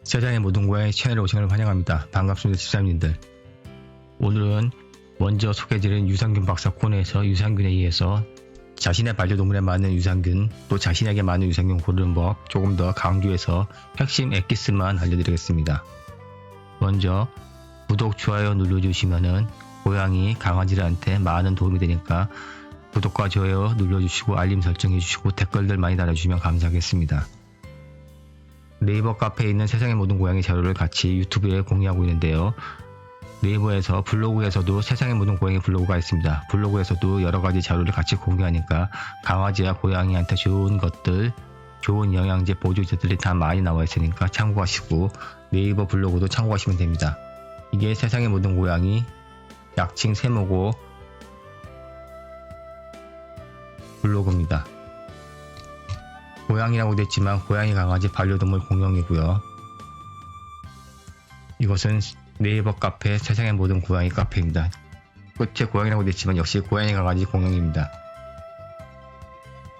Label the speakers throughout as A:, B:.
A: 세상의 모든 고양이 채널에 오신 걸 환영합니다. 반갑습니다, 집사님들. 오늘은 먼저 소개해드린 유산균 박사 코너에서 유산균에 의해서 자신의 반려동물에 맞는 유산균, 또 자신에게 맞는 유산균 고르는 법 조금 더 강조해서 핵심 엑기스만 알려드리겠습니다. 먼저 구독, 좋아요 눌러주시면은 고양이, 강아지들한테 많은 도움이 되니까 구독과 좋아요 눌러주시고 알림 설정해주시고 댓글들 많이 달아주시면 감사하겠습니다. 네이버 카페에 있는 세상의 모든 고양이 자료를 같이 유튜브에 공유하고 있는데요. 네이버에서 블로그에서도 세상의 모든 고양이 블로그가 있습니다. 블로그에서도 여러가지 자료를 같이 공유하니까 강아지와 고양이한테 좋은 것들, 좋은 영양제, 보조제들이 다 많이 나와 있으니까 참고하시고 네이버 블로그도 참고하시면 됩니다. 이게 세상의 모든 고양이 약칭 세모고 블로그입니다. 고양이라고 됐지만 고양이, 강아지, 반려동물 공용이고요. 이것은 네이버 카페 세상의 모든 고양이 카페입니다. 끝에 고양이라고 됐지만 역시 고양이, 강아지 공용입니다.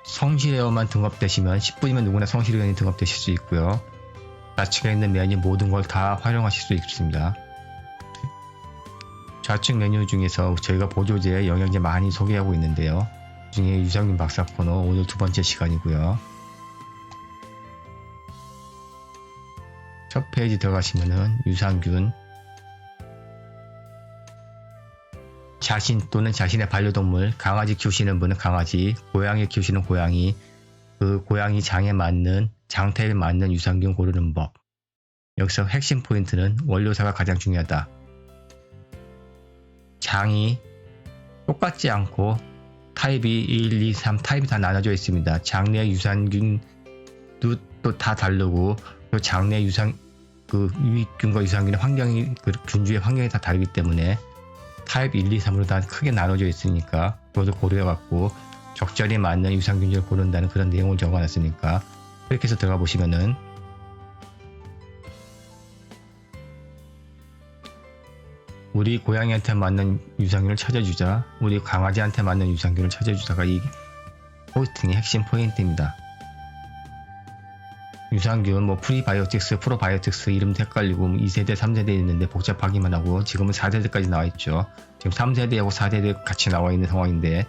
A: 성실회원만 등록되시면 10분이면 누구나 성실회원이 등록되실 수 있고요. 좌측에 있는 메뉴 모든 걸 다 활용하실 수 있습니다. 좌측 메뉴 중에서 저희가 보조제, 영양제 많이 소개하고 있는데요. 그 중에 유산균 박사 코너 오늘 두 번째 시간이고요. 첫 페이지 들어가시면은 유산균, 자신 또는 자신의 반려동물, 강아지 키우시는 분은 강아지, 고양이 키우시는 고양이, 그 고양이 장에 맞는, 장타에 맞는 유산균 고르는 법. 여기서 핵심 포인트는 원료사가 가장 중요하다. 장이 똑같지 않고 타입이 1, 2, 3 타입이 다 나눠져 있습니다. 장내 유산균도 또 다 다르고 또 장내 유익균과 유산균의 환경이, 그 균주의 환경이 다 다르기 때문에 타입 1, 2, 3으로 다 크게 나눠져 있으니까 그것을 고려해갖고 적절히 맞는 유산균을 고른다는 그런 내용을 적어놨으니까 그렇게 해서 들어가 보시면은 우리 고양이한테 맞는 유산균을 찾아주자, 우리 강아지한테 맞는 유산균을 찾아주자가 이 포스팅의 핵심 포인트입니다. 유산균, 프리바이오틱스, 프로바이오틱스 이름도 헷갈리고 2세대, 3세대 있는데 복잡하기만 하고 지금은 4세대까지 나와 있죠. 지금 3세대하고 4세대 같이 나와 있는 상황인데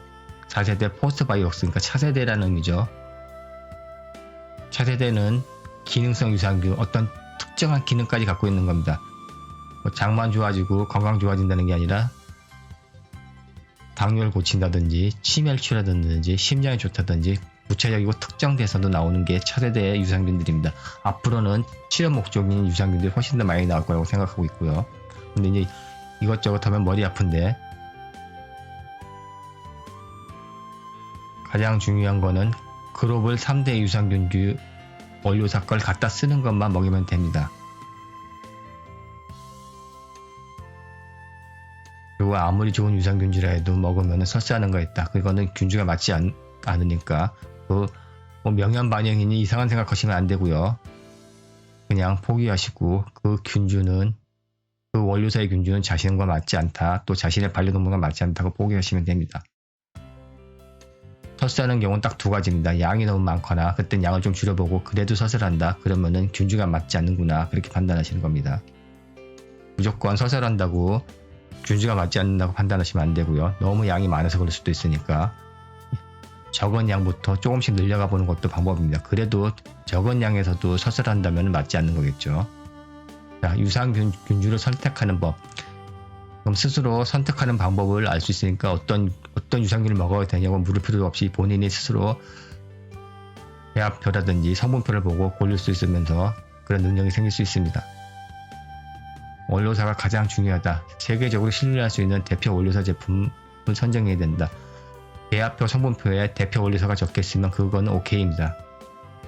A: 4세대 포스트바이오틱스, 그러니까 차세대라는 의미죠. 차세대는 기능성 유산균, 어떤 특정한 기능까지 갖고 있는 겁니다. 장만 좋아지고 건강 좋아진다는 게 아니라 당뇨를 고친다든지 치매를 치료하든지 심장이 좋다든지 구체적이고 특정돼서도 나오는 게 차세대의 유산균들입니다. 앞으로는 치료 목적인 유산균들이 훨씬 더 많이 나올 거라고 생각하고 있고요. 근데 이제 이것저것 하면 머리 아픈데 가장 중요한 거는 글로벌 3대 유산균 원료사 걸 갖다 쓰는 것만 먹이면 됩니다. 그리고 아무리 좋은 유산균주라 해도 먹으면 설사하는 거 있다. 그거는 균주가 맞지 않으니까 명현 반영이니 이상한 생각하시면 안 되고요. 그냥 포기하시고 그 균주는, 그 원료사의 균주는 자신과 맞지 않다, 또 자신의 반려동물과 맞지 않다고 포기하시면 됩니다. 설사하는 경우는 딱 두 가지입니다. 양이 너무 많거나 그땐 양을 좀 줄여보고 그래도 설사한다 그러면은 균주가 맞지 않는구나, 그렇게 판단하시는 겁니다. 무조건 설사한다고 균주가 맞지 않는다고 판단하시면 안 되고요. 너무 양이 많아서 그럴 수도 있으니까 적은 양부터 조금씩 늘려가 보는 것도 방법입니다. 그래도 적은 양에서도 설사한다면 맞지 않는 거겠죠. 자, 유산균주를 선택하는 법. 그럼 스스로 선택하는 방법을 알 수 있으니까 어떤 유산균을 먹어야 되냐고 물을 필요도 없이 본인이 스스로 배합표라든지 성분표를 보고 고를 수 있으면서 그런 능력이 생길 수 있습니다. 원료사가 가장 중요하다. 세계적으로 신뢰할 수 있는 대표 원료사 제품을 선정해야 된다. 배합표 성분표에 대표 원료사가 적혀있으면 그건 OK입니다.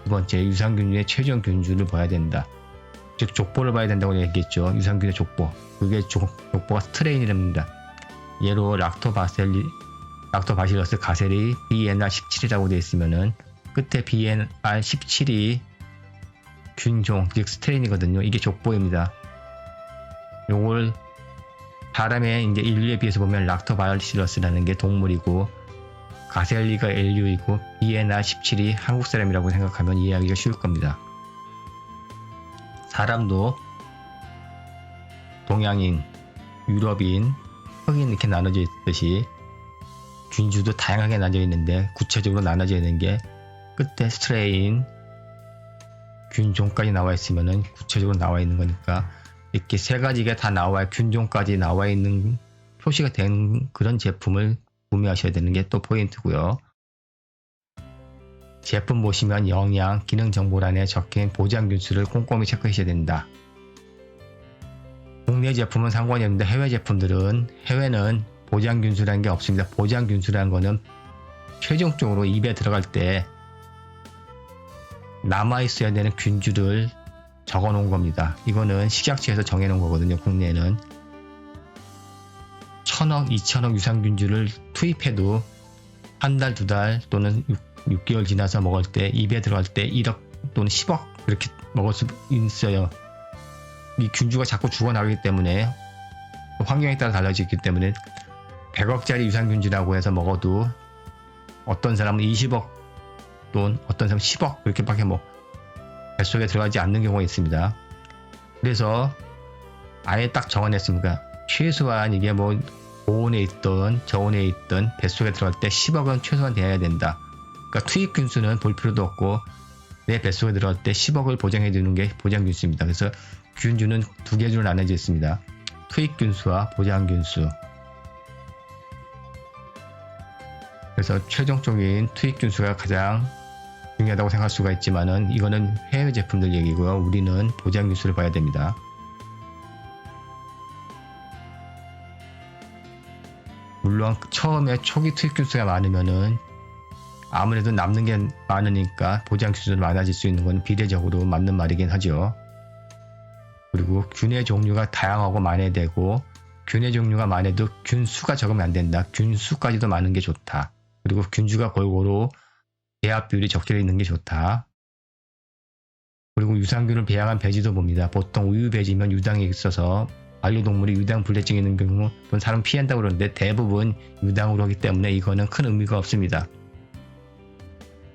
A: 두 번째, 유산균의 최종 균주를 봐야 된다. 즉 족보를 봐야 된다고 얘기했죠. 유산균의 족보. 그게 족보가 스트레인이랍니다. 예로 락토바실러스 가세리 BNR17이라고 되어 있으면은 끝에 BNR17이 균종, 즉 스트레인이거든요. 이게 족보입니다. 요걸 사람의 이제 인류에 비해서 보면 락토바실러스라는 게 동물이고 가셀리가 LU이고 BNR17이 한국 사람이라고 생각하면 이해하기가 쉬울 겁니다. 사람도 동양인, 유럽인, 흑인 이렇게 나눠져 있듯이 균주도 다양하게 나눠져 있는데 구체적으로 나눠져 있는 게 끝에 스트레인, 균종까지 나와 있으면은 구체적으로 나와 있는 거니까 이렇게 세 가지가 다 나와야 균종까지 나와 있는 표시가 된 그런 제품을 구매하셔야 되는 게 또 포인트고요. 제품 보시면 영양, 기능 정보란에 적힌 보장 균수를 꼼꼼히 체크하셔야 된다. 국내 제품은 상관이 없는데 해외는 보장 균수라는 게 없습니다. 보장 균수라는 거는 최종적으로 입에 들어갈 때 남아있어야 되는 균주를 적어 놓은 겁니다. 이거는 식약처에서 정해 놓은 거거든요. 국내에는 1000억, 2000억 유산균주를 투입해도 한 달, 두 달 또는 6개월 지나서 먹을 때 입에 들어갈 때 1억 또는 10억 이렇게 먹을 수 있어요. 이 균주가 자꾸 죽어나가기 때문에 환경에 따라 달라지기 때문에 100억짜리 유산균주라고 해서 먹어도 어떤 사람은 20억 또는 어떤 사람은 10억 이렇게밖에 뱃속에 들어가지 않는 경우가 있습니다. 그래서 아예 딱 정해냈습니다. 최소한 이게 고온에 있든 저온에 있든 뱃속에 들어갈 때 10억은 최소한 돼야 된다. 그러니까 투입 균수는 볼 필요도 없고 내 뱃속에 들어갈 때 10억을 보장해 주는 게 보장 균수입니다. 그래서 균주는 두 개로 나눠져 있습니다. 투입 균수와 보장 균수. 그래서 최종적인 투입 균수가 가장 중요하다고 생각할 수가 있지만은 이거는 해외 제품들 얘기고요. 우리는 보장 균수를 봐야 됩니다. 물론 처음에 초기 투입 균수가 많으면은 아무래도 남는 게 많으니까 보장 균수도 많아질 수 있는 건 비례적으로 맞는 말이긴 하죠. 그리고 균의 종류가 다양하고 많아야 되고 균의 종류가 많아도 균수가 적으면 안 된다. 균수까지도 많은 게 좋다. 그리고 균주가 골고루 배합 비율이 적절히 있는 게 좋다. 그리고 유산균을 배양한 배지도 봅니다. 보통 우유 배지면 유당이 있어서 반려동물이 유당 불내증이 있는 경우 또는 사람 피한다고 그러는데 대부분 유당으로 하기 때문에 이거는 큰 의미가 없습니다.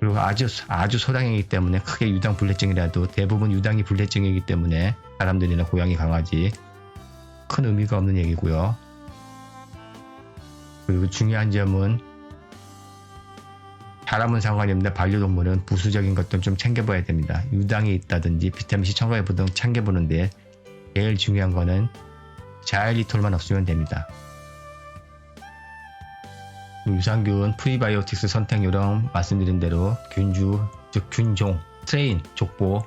A: 그리고 아주 소량이기 때문에 크게 유당 불내증이라도 대부분 유당이 불내증이기 때문에 사람들이나 고양이, 강아지 큰 의미가 없는 얘기고요. 그리고 중요한 점은 사람은 상관이 없는데 반려동물은 부수적인 것들 좀 챙겨봐야 됩니다. 유당이 있다든지 비타민C 첨가물 등 챙겨보는데 제일 중요한 거는 자일리톨만 없으면 됩니다. 유산균, 프리바이오틱스 선택 요령 말씀드린 대로 균주, 즉 균종, 스트레인, 족보,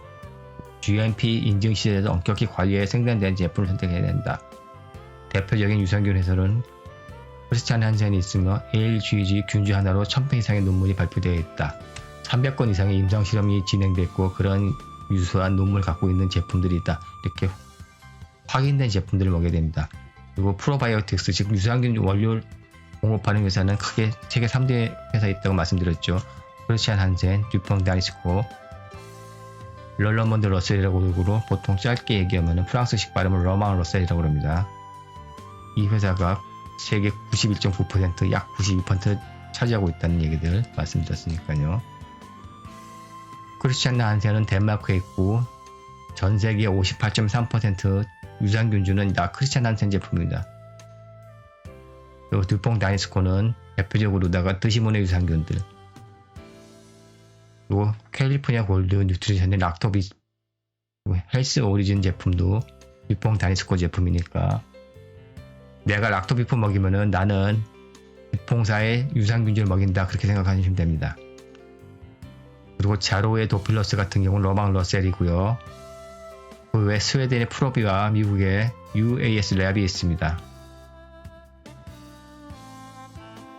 A: GMP 인증 시에서 엄격히 관리해 생산된 제품을 선택해야 된다. 대표적인 유산균 회사는 크리스찬 한센이 있으며 ALGG 균주 하나로 1000편 이상의 논문이 발표되어 있다. 300건 이상의 임상 실험이 진행됐고 그런 유수한 논문을 갖고 있는 제품들이 있다. 이렇게 확인된 제품들을 먹여야 됩니다. 그리고 프로바이오틱스, 즉 유산균 원료를 공급하는 회사는 크게 세계 3대 회사에 있다고 말씀드렸죠. 크리스찬 한센, 듀퐁 다니스코, 럴러먼드 러셀이라고 부르고 보통 짧게 얘기하면 프랑스식 발음을 러망 러셀이라고 합니다. 이 회사가 세계 91.9%, 약 92% 차지하고 있다는 얘기들 말씀드렸으니까요. 크리스찬 한센은 덴마크에 있고 전 세계 58.3% 유산균주는 다 크리스찬 한센 제품입니다. 그리고 듀퐁 다니스코는 대표적으로다가 드시모네 유산균들, 그리고 캘리포니아 골드 뉴트리션의 락토비 헬스 오리진 제품도 듀퐁 다니스코 제품이니까 내가 락토비프 먹이면은 나는 듀퐁사의 유산균주를 먹인다 그렇게 생각하시면 됩니다. 그리고 자로의 도필러스 같은 경우는 러망 러셀이고요. 그 외 스웨덴의 프로비와 미국의 UAS 랩이 있습니다.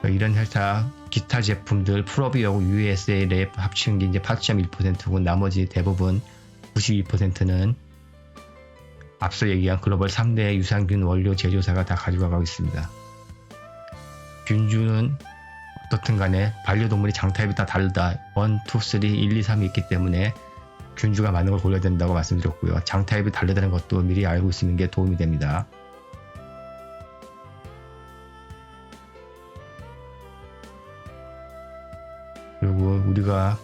A: 이런 회사 기타 제품들 프로비하고 USA 랩 합치는 게 이제 8.1%고 나머지 대부분 92%는 앞서 얘기한 글로벌 3대 유산균 원료 제조사가 다 가져가고 있습니다. 균주는 어떻든 간에 반려동물이 장타입이 다 다르다. 1, 2, 3, 1, 2, 3이 있기 때문에 균주가 많은 걸 골라야 된다고 말씀드렸고요. 장타입이 다르다는 것도 미리 알고 있는 게 도움이 됩니다. 그리고 우리가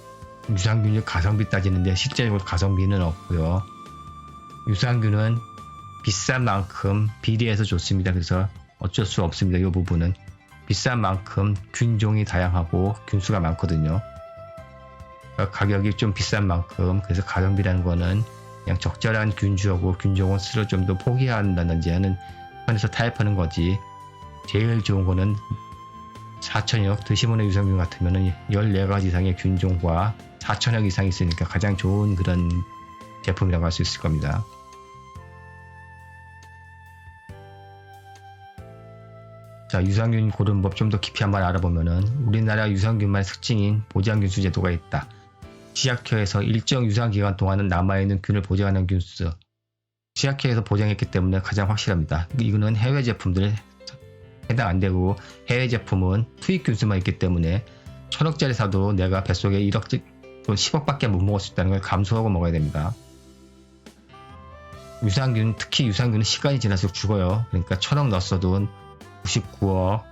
A: 유산균 가성비 따지는데 실제적으로 가성비는 없고요. 유산균은 비싼 만큼 비례해서 좋습니다. 그래서 어쩔 수 없습니다. 이 부분은 비싼 만큼 균종이 다양하고 균수가 많거든요. 그러니까 가격이 좀 비싼 만큼, 그래서 가성비라는 거는 그냥 적절한 균주하고 균종은 스스로 좀 더 포기한다든지 하는 편에서 타협하는 거지. 제일 좋은 거는 4천억 드시모네 유산균 같으면은 14가지 이상의 균종과 4천억 이상 있으니까 가장 좋은 그런 제품이라고 할 수 있을 겁니다. 자, 유산균 고르는 법 좀 더 깊이 한번 알아보면은 우리나라 유산균만의 특징인 보장균수 제도가 있다. 시약처에서 일정 유산기간 동안은 남아있는 균을 보장하는 균수. 시약처에서 보장했기 때문에 가장 확실합니다. 이거는 해외 제품들 해당 안 되고, 해외 제품은 투입 균수만 있기 때문에 1000억짜리 사도 내가 뱃속에 1억 또는 10억밖에 못 먹을 수 있다는 걸 감수하고 먹어야 됩니다. 유산균, 특히 유산균은 시간이 지날수록 죽어요. 그러니까 1000억 넣었어도 99억,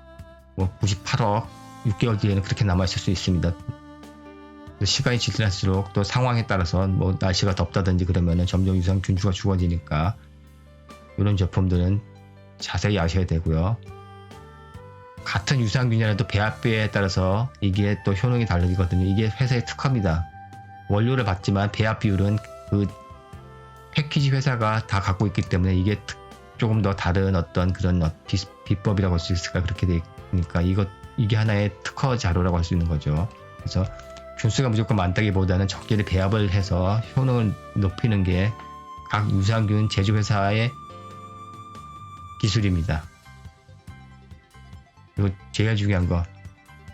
A: 98억, 6개월 뒤에는 그렇게 남아있을 수 있습니다. 시간이 지날수록 또 상황에 따라서 날씨가 덥다든지 그러면은 점점 유산 균수가 죽어지니까 이런 제품들은 자세히 아셔야 되고요. 같은 유산균이라도 배합비에 따라서 이게 또 효능이 다르거든요. 이게 회사의 특허입니다. 원료를 받지만 배합 비율은 그 패키지 회사가 다 갖고 있기 때문에 이게 조금 더 다른 어떤 그런 비법이라고 할 수 있을까, 그렇게 되니까 이게 하나의 특허 자료라고 할 수 있는 거죠. 그래서 균수가 무조건 많다기보다는 적절히 배합을 해서 효능을 높이는 게 각 유산균 제조회사의 기술입니다. 그리고 제일 중요한 거,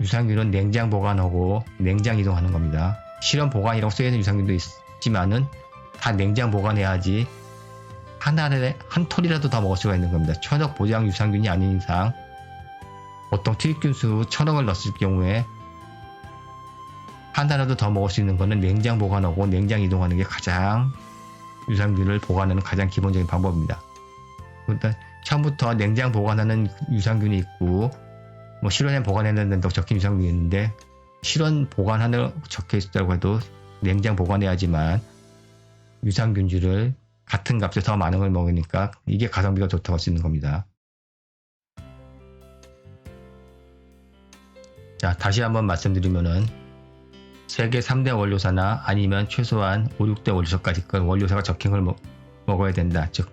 A: 유산균은 냉장 보관하고 냉장 이동하는 겁니다. 실온 보관이라고 쓰여있는 유산균도 있지만은 다 냉장 보관해야지 한 톨이라도 더 먹을 수가 있는 겁니다. 1000억 보장 유산균이 아닌 이상 보통 투입균수 1000억을 넣었을 경우에 하나라도 더 먹을 수 있는 거는 냉장 보관하고 냉장 이동하는 게 가장 유산균을 보관하는 가장 기본적인 방법입니다. 일단 처음부터 냉장 보관하는 유산균이 있고 실온에 보관해야 된다고 적힌 유산균이 있는데, 실온 보관하는 적혀 있다고 해도 냉장 보관해야지만 유산균주를 같은 값에 더 많은 걸 먹으니까 이게 가성비가 좋다고 할 수 있는 겁니다. 자, 다시 한번 말씀드리면은 세계 3대 원료사나 아니면 최소한 5, 6대 원료사까지 그 원료사가 적힌 걸 먹어야 된다. 즉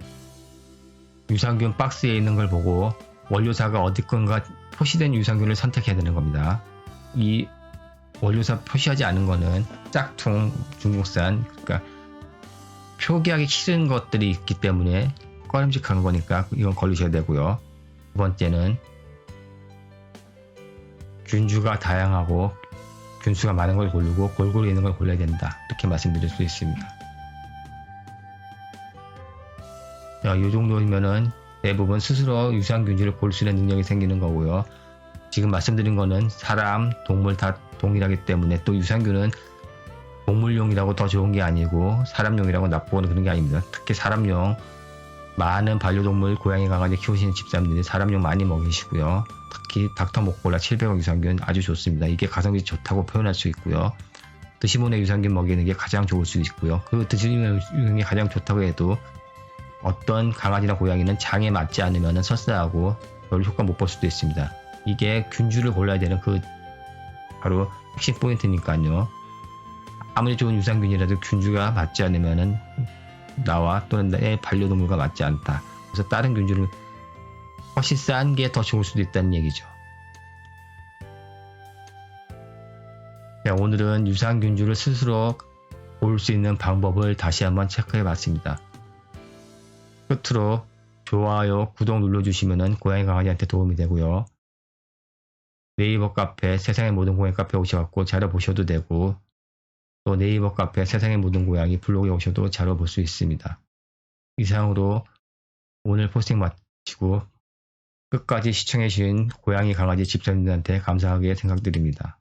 A: 유산균 박스에 있는 걸 보고 원료사가 어디 건가 표시된 유산균을 선택해야 되는 겁니다. 이 원료사 표시하지 않은 거는 짝퉁, 중국산, 그러니까 표기하기 싫은 것들이 있기 때문에 꺼림직한 거니까 이건 걸리셔야 되고요. 두 번째는 균주가 다양하고 균수가 많은 걸 고르고 골고루 있는 걸 골라야 된다. 이렇게 말씀드릴 수 있습니다. 자, 이 정도면은 대부분 스스로 유산균주를 고를 수 있는 능력이 생기는 거고요. 지금 말씀드린 거는 사람, 동물 다 동일하기 때문에, 또 유산균은 동물용이라고 더 좋은 게 아니고 사람용이라고 나쁘거나 그런 게 아닙니다. 특히 사람용, 많은 반려동물, 고양이, 강아지 키우시는 집사람들이 사람용 많이 먹이시고요. 특히 닥터 모콜라 700억 유산균 아주 좋습니다. 이게 가성비 좋다고 표현할 수 있고요. 드시모네 유산균 먹이는 게 가장 좋을 수 있고요. 그 드시모네 유산균이 가장 좋다고 해도 어떤 강아지나 고양이는 장에 맞지 않으면 설사하고 별 효과 못 볼 수도 있습니다. 이게 균주를 골라야 되는 그 바로 핵심 포인트니까요. 아무리 좋은 유산균이라도 균주가 맞지 않으면은 나와 또는 내 반려동물과 맞지 않다. 그래서 다른 균주를 훨씬 싼 게 더 좋을 수도 있다는 얘기죠. 자, 오늘은 유산균주를 스스로 고를 수 있는 방법을 다시 한번 체크해 봤습니다. 끝으로 좋아요, 구독 눌러주시면 고양이 강아지한테 도움이 되고요. 네이버 카페 세상의 모든 고양이 카페 오셔갖고 자료 보셔도 되고, 또 네이버 카페 세상의 모든 고양이 블로그에 오셔도 자료 볼 수 있습니다. 이상으로 오늘 포스팅 마치고 끝까지 시청해주신 고양이 강아지 집사님들한테 감사하게 생각드립니다.